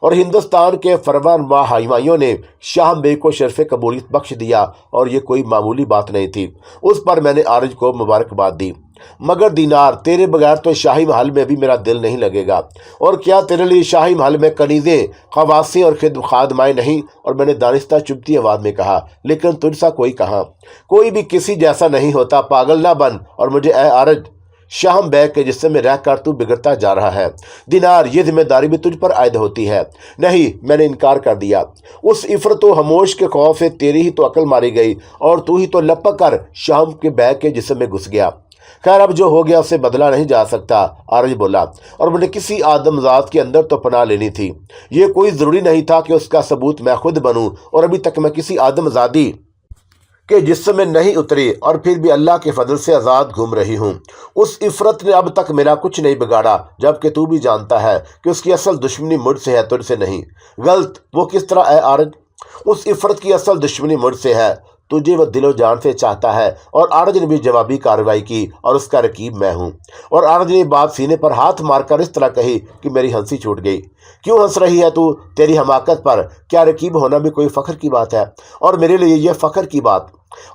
اور ہندوستان کے فرمانروا ہمایوں نے شاہم بیگ کو شرف قبولیت بخش دیا، اور یہ کوئی معمولی بات نہیں تھی۔ اس پر میں نے آرج کو مبارکباد دی۔ مگر دینار، تیرے بغیر تو شاہی محل میں بھی میرا دل نہیں لگے گا، اور کیا تیرے لیے شاہی محل میں کنیزیں، خواصیں اور خادمائیں نہیں؟ اور میں نے دانستہ چبھتی آواز میں کہا، لیکن تجھ سا کوئی کہاں، کوئی بھی کسی جیسا نہیں ہوتا، پاگل نہ بن، اور مجھے اے آرج شاہم بیگ کے جسم میں رہ کر تو بگڑتا جا رہا ہے۔ دینار، یہ ذمہ داری بھی تجھ پر عائد ہوتی ہے۔ نہیں، میں نے انکار کر دیا۔ اس عفرت و خاموش کے خوف سے تیری ہی تو عقل ماری گئی، اور تو ہی تو لپک کر شاہم کے بیگ کے جسم میں گھس گیا۔ خیر، اب جو ہو گیا اسے بدلا نہیں جا سکتا، آرج بولا، اور مجھے کسی آدم ذات کے اندر تو پناہ لینی تھی۔ یہ کوئی ضروری نہیں تھا کہ اس کا ثبوت میں خود بنوں، اور ابھی تک میں کسی آدم زادی کے جسم میں نہیں اتری، اور پھر بھی اللہ کے فضل سے آزاد گھوم رہی ہوں۔ اس عفرت نے اب تک میرا کچھ نہیں بگاڑا، جبکہ تو بھی جانتا ہے کہ اس کی اصل دشمنی مجھ سے ہے، تجھ سے نہیں۔ غلط؟ وہ کس طرح اے آرج؟ اس عفرت کی اصل دشمنی مجھ سے ہے، تجھے وہ دل و جان سے چاہتا ہے۔ اور آرج نے بھی جوابی کارروائی کی، اور اس کا رقیب میں ہوں۔ اور آرج نے بات سینے پر ہاتھ مار کر اس طرح کہی کہ میری ہنسی چھوٹ گئی۔ کیوں ہنس رہی ہے تو؟ تیری حماقت پر؟ کیا رقیب ہونا بھی کوئی فخر کی بات ہے؟ اور میرے لیے یہ فخر کی بات؟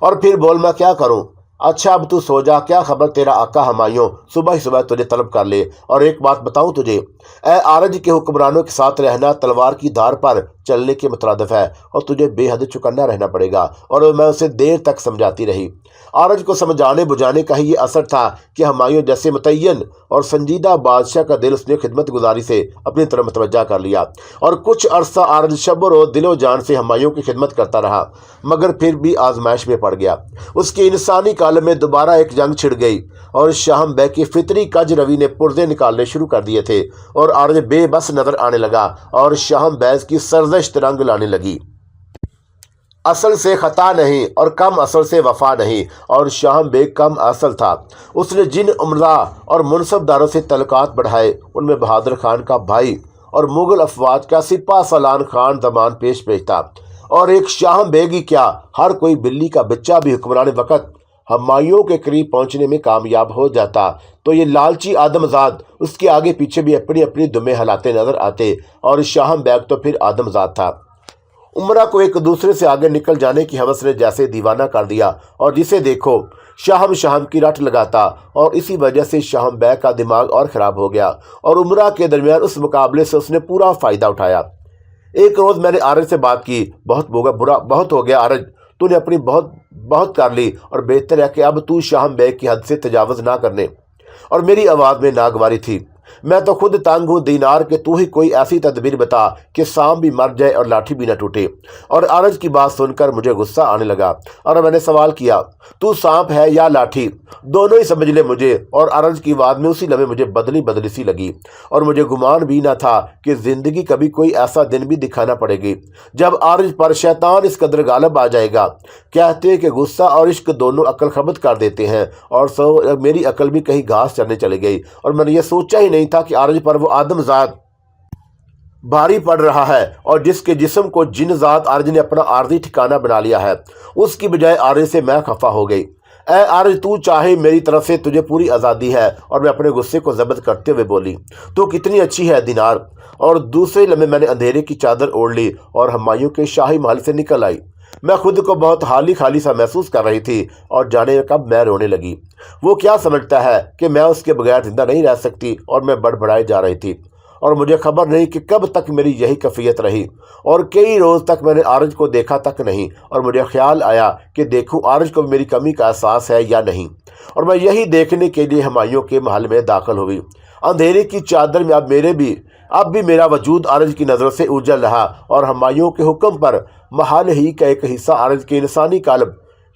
اور پھر بول، میں کیا کروں؟ اچھا اب تو سو جا، کیا خبر تیرا آقا ہمایوں صبح ہی صبح تجھے طلب کر لے۔ اور ایک بات بتاؤں تجھے، اے آرج کے حکمرانوں کے ساتھ رہنا تلوار کی دھار پر چلنے کے مترادف ہے اور تجھے بے حد چکنا رہنا پڑے گا۔ اور میں اسے دیر تک سمجھاتی رہی۔ آرج کو سمجھانے بجھانے کا ہی یہ اثر تھا کہ ہمایوں جیسے متعین اور سنجیدہ بادشاہ کا دل اس نے خدمت گزاری سے اپنی طرف متوجہ کر لیا، اور کچھ عرصہ آرج شب و روز دل و جان سے ہمایوں کی خدمت کرتا رہا، مگر پھر بھی آزمائش میں پڑ گیا۔ اس کے انسانی کالم میں دوبارہ ایک جنگ چھڑ گئی اور شاہم بیگ کی فطری کج روی نے پرزے نکالنے شروع کر دیے تھے، اور آرج بے بس نظر آنے لگا اور شاہم بیگ کی سرزش ترنگ لانے لگی۔ اصل سے خطا نہیں اور کم اصل سے وفا نہیں، اور شاہم بیگ کم اصل تھا۔ اس نے جن عمرا اور منصب داروں سے تعلقات بڑھائے ان میں بہادر خان کا بھائی اور مغل افواج کا سپہ سالار خان زمان پیش تھا، اور ایک شاہم بیگ ہی کیا، ہر کوئی بلی کا بچہ بھی حکمران وقت ہمایوں کے قریب پہنچنے میں کامیاب ہو جاتا تو یہ لالچی آدم زاد اس کے آگے پیچھے بھی اپنی اپنی دمیں ہلاتے نظر آتے، اور شاہم بیگ تو پھر آدم زاد تھا۔ عمرہ کو ایک دوسرے سے آگے نکل جانے کی ہوس نے جیسے دیوانہ کر دیا، اور جسے دیکھو شاہم کی رٹ لگاتا، اور اسی وجہ سے شاہم بیگ کا دماغ اور خراب ہو گیا، اور عمرہ کے درمیان اس مقابلے سے اس نے پورا فائدہ اٹھایا۔ ایک روز میں نے آرج سے بات کی، بہت ہو گیا آرج، تو نے اپنی بہت کر لی، اور بہتر ہے کہ اب تو شاہم بیگ کی حد سے تجاوز نہ کرنے۔ اور میری آواز میں ناگواری تھی، میں تو خود تنگ ہوں دینار کہ تو ہی کوئی ایسی تدبیر بتا کہ سام بھی مر جائے اور لاٹھی بھی نہ ٹوٹے۔ اور آرج کی بات سن کر مجھے غصہ آنے لگا، اور میں نے سوال کیا، تو سانپ ہے یا لاٹھی؟ دونوں ہی سمجھ لے مجھے۔ اور آرج کی بات میں اسی لمحے مجھے بدلی سی لگی، اور مجھے گمان بھی نہ تھا کہ زندگی کبھی کوئی ایسا دن بھی دکھانا پڑے گی جب آرج پر شیطان اس قدر غالب آ جائے گا۔ کہتے ہیں کہ غصہ اور عشق دونوں عقل خبت کر دیتے ہیں، اور سو میری عقل بھی کہیں گھاس چرنے چلی گئی، اور میں نے یہ سوچا ہی نہیں تھا کہ آرج پر وہ آدم ذات بھاری پڑ رہا ہے، اور جس کے جسم کو جن ذات آرج نے اپنا عارضی ٹھکانہ بنا لیا ہے، اس کی بجائے آرج سے میں خفا ہو گئی۔ اے آرج، تو چاہے میری طرف سے تجھے پوری آزادی ہے۔ اور میں اپنے غصے کو ضبط کرتے ہوئے بولی، تو کتنی اچھی ہے دینار۔ اور دوسرے لمحے میں نے اندھیرے کی چادر اوڑھ لی اور ہمایوں کے شاہی محل سے نکل آئی۔ میں خود کو بہت خالی سا محسوس کر رہی تھی، اور جانے کب میں رونے لگی۔ وہ کیا سمجھتا ہے کہ میں اس کے بغیر زندہ نہیں رہ سکتی، اور میں بڑبڑائے جا رہی تھی، اور مجھے خبر نہیں کہ کب تک میری یہی کیفیت رہی، اور کئی روز تک میں نے آرج کو دیکھا تک نہیں، اور مجھے خیال آیا کہ دیکھوں آرج کو میری کمی کا احساس ہے یا نہیں، اور میں یہی دیکھنے کے لیے ہمایوں کے محل میں داخل ہوئی۔ اندھیرے کی چادر میں اب بھی میرا وجود آرج کی نظروں سے اوجھل رہا، اور ہمایوں کے حکم پر محل ہی کا ایک حصہ آرج کے انسانی قالب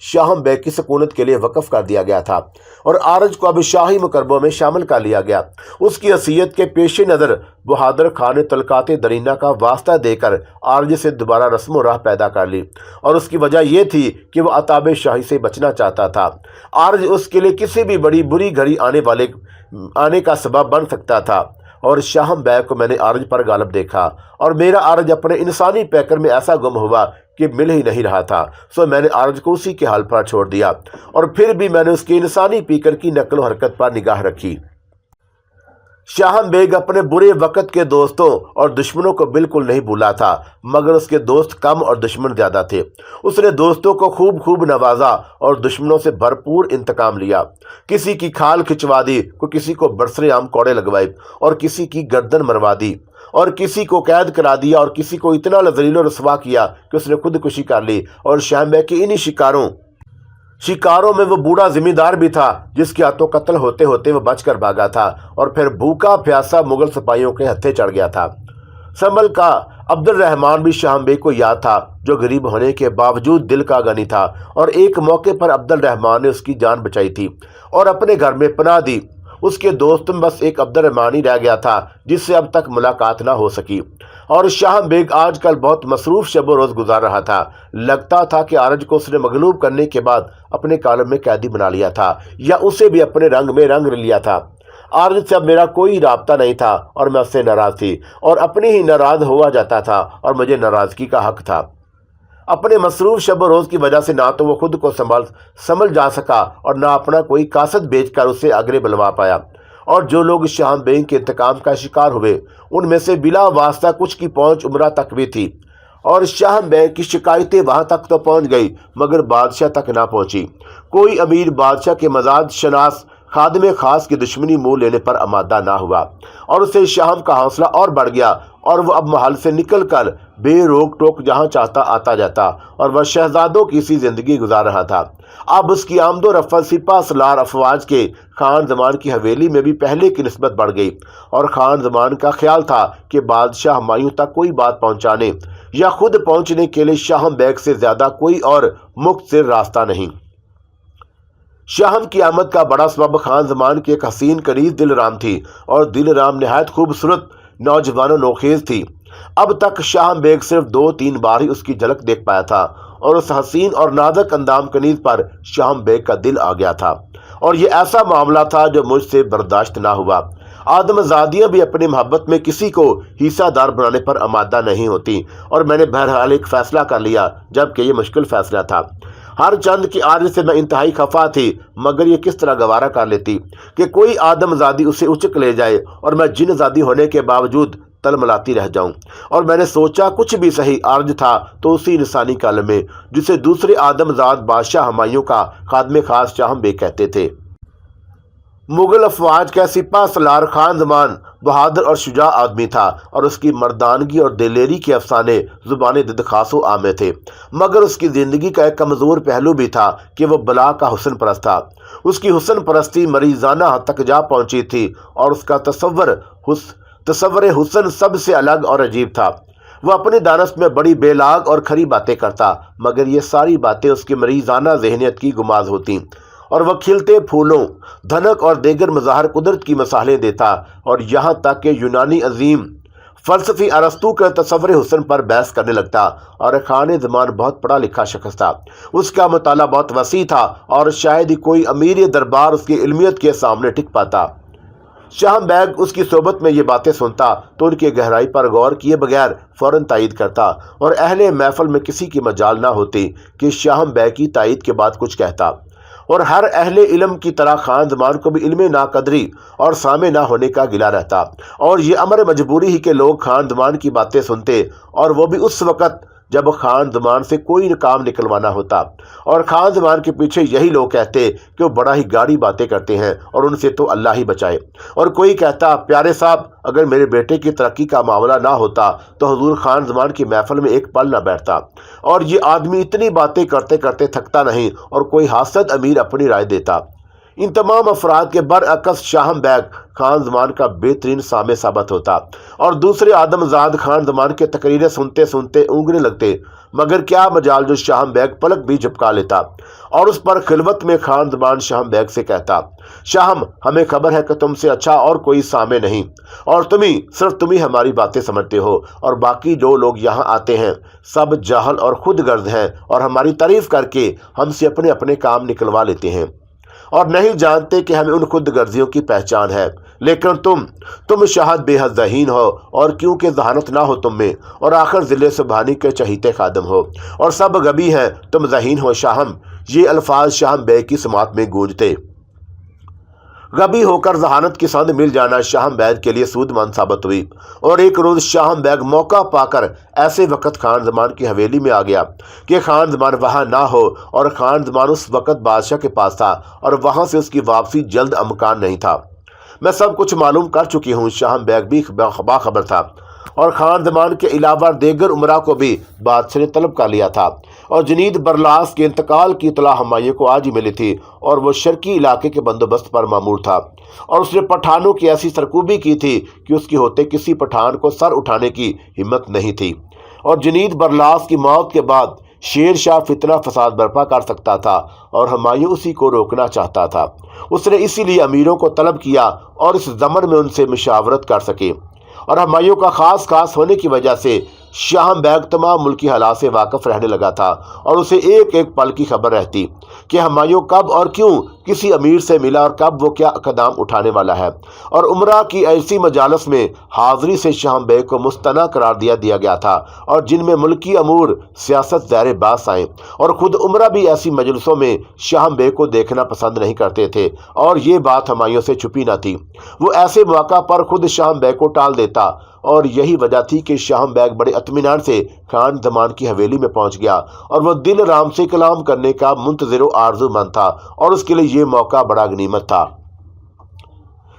شاہم بیگ کی سکونت کے لیے وقف کر دیا گیا تھا، اور آرج کو اب شاہی مکربوں میں شامل کر لیا گیا۔ اس کی حیثیت کے پیش نظر بہادر خان نے طلقات درینہ کا واسطہ دے کر آرج سے دوبارہ رسم و راہ پیدا کر لی، اور اس کی وجہ یہ تھی کہ وہ عتاب شاہی سے بچنا چاہتا تھا۔ آرج اس کے لیے کسی بھی بڑی بری گھڑی آنے کا سبب بن سکتا تھا، اور شاہم بیگ کو میں نے آرج پر غالب دیکھا، اور میرا آرج اپنے انسانی پیکر میں ایسا گم ہوا کہ مل ہی نہیں رہا تھا۔ سو میں نے آرج کو اسی کے حال پر چھوڑ دیا، اور پھر بھی میں نے اس کے انسانی پیکر کی نقل و حرکت پر نگاہ رکھی۔ شاہم بیگ اپنے برے وقت کے دوستوں اور دشمنوں کو بالکل نہیں بھولا تھا، مگر اس کے دوست کم اور دشمن زیادہ تھے۔ اس نے دوستوں کو خوب نوازا اور دشمنوں سے بھرپور انتقام لیا۔ کسی کی کھال کھچوا دی، کسی کو برسر عام کوڑے لگوائے، اور کسی کی گردن مروا دی، اور کسی کو قید کرا دیا، اور کسی کو اتنا ذلیل و رسوا کیا کہ اس نے خودکشی کر لی۔ اور شاہم بیگ کی انہی شکاروں میں وہ بوڑھا ذمہ دار بھی تھا جس کے ہاتھوں قتل ہوتے وہ بچ کر بھاگا تھا، اور پھر بھوکا پیاسا مغل سپاہیوں کے ہتھے چڑھ گیا تھا۔ سنبھل کا عبد الرحمن بھی شاہم بیگ کو یاد تھا، جو غریب ہونے کے باوجود دل کا غنی تھا، اور ایک موقع پر عبد الرحمن نے اس کی جان بچائی تھی اور اپنے گھر میں پناہ دی۔ اس کے دوست میں بس ایک عبد الرحمن ہی رہ گیا تھا جس سے اب تک ملاقات نہ ہو سکی، اور شاہم بیگ آج کل بہت مصروف شب و روز گزار رہا تھا۔ لگتا تھا کہ آرج کو اس نے مغلوب کرنے کے بعد اپنے کالم میں قیدی بنا لیا تھا، یا اسے بھی اپنے رنگ میں رنگ لیا تھا۔ آرج سے اب میرا کوئی رابطہ نہیں تھا، اور میں اس سے ناراض تھی، اور اپنی ہی ناراض ہوا جاتا تھا، اور مجھے ناراضگی کا حق تھا۔ اپنے مصروف شب و روز کی وجہ سے نہ تو وہ خود کو سنبھل جا سکا، اور نہ اپنا کوئی قاصد بیچ کر اسے آگے بلوا پایا۔ اور جو لوگ شاہم بیگ کے انتقام کا شکار ہوئے، ان میں سے بلا واسطہ کچھ کی پہنچ عمرہ تک بھی تھی، اور شاہم بیگ کی شکایتیں وہاں تک تو پہنچ گئی، مگر بادشاہ تک نہ پہنچی۔ کوئی امیر بادشاہ کے مزاج شناس خادم خاص کی دشمنی مول لینے پر آمادہ نہ ہوا، اور اسے شاہم کا حوصلہ اور بڑھ گیا، اور وہ اب محل سے نکل کر بے روک ٹوک جہاں چاہتا آتا جاتا، اور وہ شہزادوں کی سی زندگی گزار رہا تھا۔ اب اس کی آمد و رفت سپہ سالار افواج کے خان زمان کی حویلی میں بھی پہلے کی نسبت بڑھ گئی، اور خان زمان کا خیال تھا کہ بادشاہ ہمایوں تک کوئی بات پہنچانے یا خود پہنچنے کے لیے شاہم بیگ سے زیادہ کوئی اور مختصر راستہ نہیں۔ شاہم کی آمد کا بڑا سبب خان زمان کی ایک حسین کنیز دل رام تھی، اور دل رام نہایت خوبصورت نوجوان و نوخیز تھی۔ اب تک شاہم بیگ صرف 2-3 بار ہی اس کی جھلک دیکھ پایا تھا، اور اس حسین اور نازک اندام کنیز پر شاہم بیگ کا دل آ گیا تھا، اور یہ ایسا معاملہ تھا جو مجھ سے برداشت نہ ہوا۔ آدم زادیاں بھی اپنی محبت میں کسی کو حصہ دار بنانے پر آمادہ نہیں ہوتی، اور میں نے بہرحال ایک فیصلہ کر لیا، جبکہ یہ مشکل فیصلہ تھا۔ ہر چند کی عارض سے میں انتہائی خفا تھی، مگر یہ کس طرح گوارا کر لیتی کہ کوئی آدم زادی اسے اچک لے جائے اور میں جن زادی ہونے کے باوجود تلملاتی رہ جاؤں۔ اور میں نے سوچا کچھ بھی صحیح عرض تھا تو اسی انسانی کالم میں جسے دوسرے آدم زاد بادشاہ ہمایوں کا خادم خاص شاہم بیگ کہتے تھے۔ مغل افواج کا سپہ سالار خان زمان بہادر اور شجاع آدمی تھا، اور اس کی مردانگی اور دلیری کے افسانے زبان ددخاص و عام تھے، مگر اس کی زندگی کا ایک کمزور پہلو بھی تھا کہ وہ بلا کا حسن پرست تھا۔ اس کی حسن پرستی مریضانہ حد تک جا پہنچی تھی، اور اس کا تصور حسن سب سے الگ اور عجیب تھا۔ وہ اپنے دانست میں بڑی بے لاگ اور کھری باتیں کرتا، مگر یہ ساری باتیں اس کی مریضانہ ذہنیت کی گماز ہوتیں، اور وہ کھلتے پھولوں، دھنک اور دیگر مظاہر قدرت کی مثالیں دیتا، اور یہاں تک کہ یونانی عظیم فلسفی ارسطو کے تصور حسن پر بحث کرنے لگتا۔ اور خان زمان بہت پڑھا لکھا شخص تھا، اس کا مطالعہ بہت وسیع تھا، اور شاید ہی کوئی امیر دربار اس کی علمیت کے سامنے ٹک پاتا۔ شاہم بیگ اس کی صحبت میں یہ باتیں سنتا تو ان کی گہرائی پر غور کیے بغیر فوراً تائید کرتا، اور اہل محفل میں کسی کی مجال نہ ہوتی کہ شاہم بیگ کی تائید کے بعد کچھ کہتا۔ اور ہر اہل علم کی طرح خان زمان کو بھی علم ناقدری اور سامع نہ ہونے کا گلہ رہتا، اور یہ امر مجبوری ہی کہ لوگ خان زمان کی باتیں سنتے، اور وہ بھی اس وقت جب خان زمان سے کوئی کام نکلوانا ہوتا، اور خان زمان کے پیچھے یہی لوگ کہتے کہ وہ بڑا ہی گاڑی باتیں کرتے ہیں اور ان سے تو اللہ ہی بچائے، اور کوئی کہتا پیارے صاحب اگر میرے بیٹے کی ترقی کا معاملہ نہ ہوتا تو حضور خان زمان کی محفل میں ایک پل نہ بیٹھتا، اور یہ آدمی اتنی باتیں کرتے کرتے تھکتا نہیں، اور کوئی حاسد امیر اپنی رائے دیتا۔ ان تمام افراد کے برعکس شاہم بیگ خان زمان کا بہترین سامع ثابت ہوتا، اور دوسرے آدم زاد خان زمان کے تقریریں سنتے سنتے اونگنے لگتے، مگر کیا مجال جو شاہم بیگ پلک بھی جھپکا لیتا، اور اس پر خلوت میں خان زمان شاہم بیگ سے کہتا شاہم ہمیں خبر ہے کہ تم سے اچھا اور کوئی سامع نہیں، اور صرف تم ہی ہماری باتیں سمجھتے ہو، اور باقی جو لوگ یہاں آتے ہیں سب جاہل اور خود غرض ہیں، اور ہماری تعریف کر کے ہم سے اپنے اپنے کام نکلوا لیتے ہیں، اور نہیں جانتے کہ ہمیں ان خود غرضیوں کی پہچان ہے۔ لیکن تم شاہد بے حد ذہین ہو، اور کیونکہ ذہانت نہ ہو تم میں، اور آخر ذل سبحانی کے چہیتے خادم ہو، اور سب غبی ہیں تم ذہین ہو شاہم۔ یہ الفاظ شاہم بیگ کی سماعت میں گونجتے۔ غبی ہو کر ذہانت کی سند مل جانا شاہم بیگ کے لیے سود مند ثابت ہوئی، اور ایک روز شاہم بیگ موقع پا کر ایسے وقت خان زمان کی حویلی میں آ گیا کہ خان زمان وہاں نہ ہو، اور خان زمان اس وقت بادشاہ کے پاس تھا، اور وہاں سے اس کی واپسی جلد امکان نہیں تھا۔ میں سب کچھ معلوم کر چکی ہوں۔ شاہم بیگ بھی باخبر تھا، اور خان زمان کے علاوہ دیگر امراء کو بھی بادشاہ نے طلب کر لیا تھا، اور جنید برلاس کے انتقال کی اطلاع ہمایوں کو آج ہی ملی تھی، اور وہ شرقی علاقے کے بندوبست پر مامور تھا، اور اس نے پٹھانوں کی ایسی سرکوبی کی تھی کہ اس کے ہوتے کسی پٹھان کو سر اٹھانے کی ہمت نہیں تھی، اور جنید برلاس کی موت کے بعد شیر شاہ فتنہ فساد برپا کر سکتا تھا، اور ہمایوں اسی کو روکنا چاہتا تھا۔ اس نے اسی لیے امیروں کو طلب کیا اور اس ضمن میں ان سے مشاورت کر سکے، اور ہمایوں کا خاص ہونے کی وجہ سے شاہم بیگ تمام ملکی حالات سے واقف رہنے لگا تھا، اور اسے ایک ایک پل کی خبر رہتی کہ ہمایوں کب اور کیوں کسی امیر سے ملا، اور کب وہ کیا اقدام اٹھانے والا ہے، اور امراء کی ایسی مجالس میں حاضری سے شاہم بیگ کو مستنیٰ قرار دیا گیا تھا، اور جن میں ملکی امور سیاست زیر باس آئیں، اور خود امراء بھی ایسی مجلسوں میں شاہم بیگ کو دیکھنا پسند نہیں کرتے تھے، اور یہ بات ہمایوں سے چھپی نہ تھی۔ وہ ایسے موقع پر خود شاہم بیگ کو ٹال دیتا، اور یہی وجہ تھی کہ شاہم بیگ بڑے اطمینان سے خان زمان کی حویلی میں پہنچ گیا، اور وہ دل رام سے کلام کرنے کا منتظر و آرزو مند تھا، اور اس کے لیے یہ موقع بڑا غنیمت تھا۔